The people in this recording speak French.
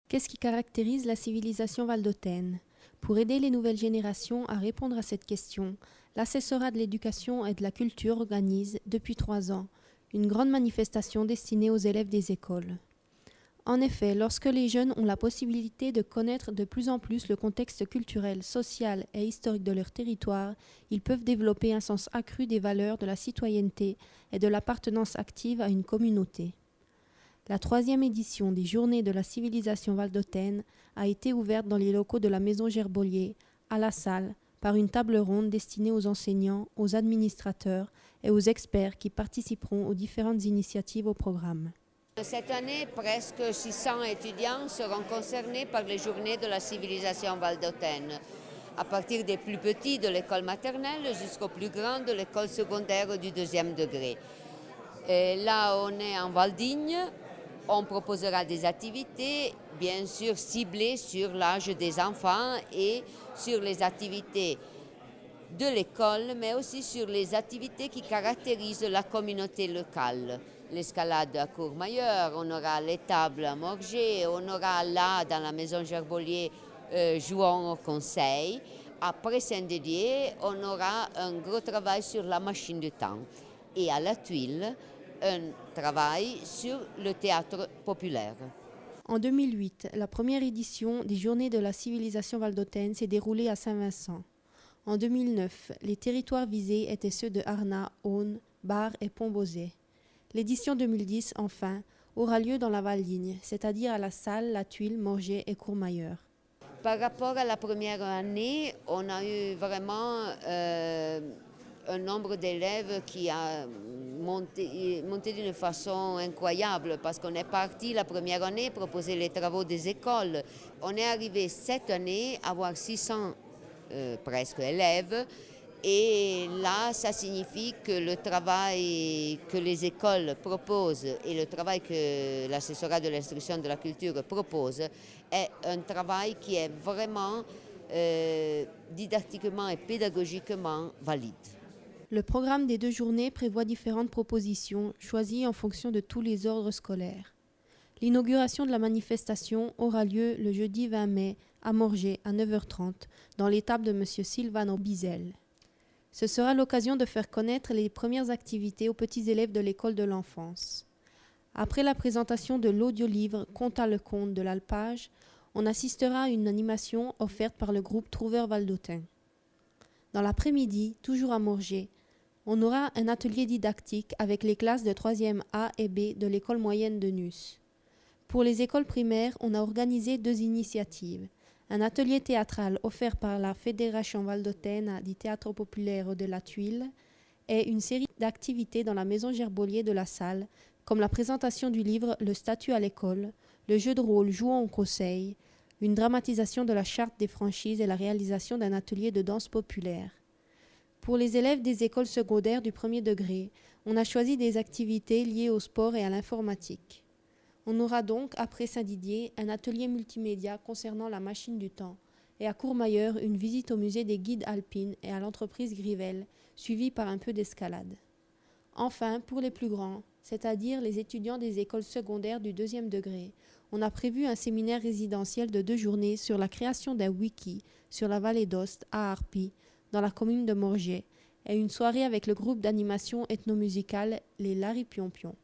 Qu'est-ce qui caractérise la civilisation valdôtaine? Pour aider les nouvelles générations à répondre à cette question, l'assessorat de l'éducation et de la culture organise, depuis 3 ans, une grande manifestation destinée aux élèves des écoles. En effet, lorsque les jeunes ont la possibilité de connaître de plus en plus le contexte culturel, social et historique de leur territoire, ils peuvent développer un sens accru des valeurs de la citoyenneté et de l'appartenance active à une communauté. La 3e édition des Journées de la civilisation valdôtaine a été ouverte dans les locaux de la Maison Gerbolier, à la salle, par une table ronde destinée aux enseignants, aux administrateurs et aux experts qui participeront aux différentes initiatives au programme. Cette année, presque 600 étudiants seront concernés par les Journées de la civilisation valdôtaine, à partir des plus petits de l'école maternelle jusqu'aux plus grands de l'école secondaire du 2e degré. Et là, on est en Valdigne. On proposera des activités, bien sûr, ciblées sur l'âge des enfants et sur les activités de l'école, mais aussi sur les activités qui caractérisent la communauté locale. L'escalade à Courmayeur, on aura l'étable à Morges, on aura là, dans la maison Gerbolier, jouant au conseil. Après Saint-Didier, on aura un gros travail sur la machine du temps. Et à la Tuile, un travail sur le théâtre populaire. En 2008, la première édition des Journées de la civilisation valdôtaine s'est déroulée à Saint-Vincent. En 2009, les territoires visés étaient ceux de Arnat, Aunes, Bar et Pont-Bosay. L'édition 2010, enfin, aura lieu dans la Valdigne, c'est-à-dire à la Salle, la Tuile, Morges et Courmayeur. Par rapport à la première année, on a eu vraiment un nombre d'élèves qui a monté d'une façon incroyable parce qu'on est parti la première année proposer les travaux des écoles. On est arrivé cette année à avoir 600 presque élèves et là ça signifie que le travail que les écoles proposent et le travail que l'assessorat de l'instruction de la culture propose est un travail qui est vraiment didactiquement et pédagogiquement valide. Le programme des 2 journées prévoit différentes propositions choisies en fonction de tous les ordres scolaires. L'inauguration de la manifestation aura lieu le jeudi 20 mai à Morges à 9h30 dans l'étable de M. Sylvano Bizel. Ce sera l'occasion de faire connaître les premières activités aux petits élèves de l'école de l'enfance. Après la présentation de l'audiolivre Conte à le conte de l'Alpage, on assistera à une animation offerte par le groupe Trouveurs Valdôtains. Dans l'après-midi, toujours à Morges, on aura un atelier didactique avec les classes de 3e A et B de l'école moyenne de Nus. Pour les écoles primaires, on a organisé 2 initiatives. Un atelier théâtral offert par la Fédération valdôtaine du théâtre populaire de la Tuile et une série d'activités dans la maison Gerbolier de la Salle, comme la présentation du livre Le statut à l'école, le jeu de rôle Jouons au conseil, une dramatisation de la charte des franchises et la réalisation d'un atelier de danse populaire. Pour les élèves des écoles secondaires du 1er degré, on a choisi des activités liées au sport et à l'informatique. On aura donc, après Saint-Didier, un atelier multimédia concernant la machine du temps et à Courmayeur, une visite au musée des guides alpines et à l'entreprise Grivel, suivie par un peu d'escalade. Enfin, pour les plus grands, c'est-à-dire les étudiants des écoles secondaires du 2e degré, on a prévu un séminaire résidentiel de 2 journées sur la création d'un wiki sur la vallée d'Ost à Harpy, dans la commune de Morges, et une soirée avec le groupe d'animation ethnomusicale Les Larry Pion Pion.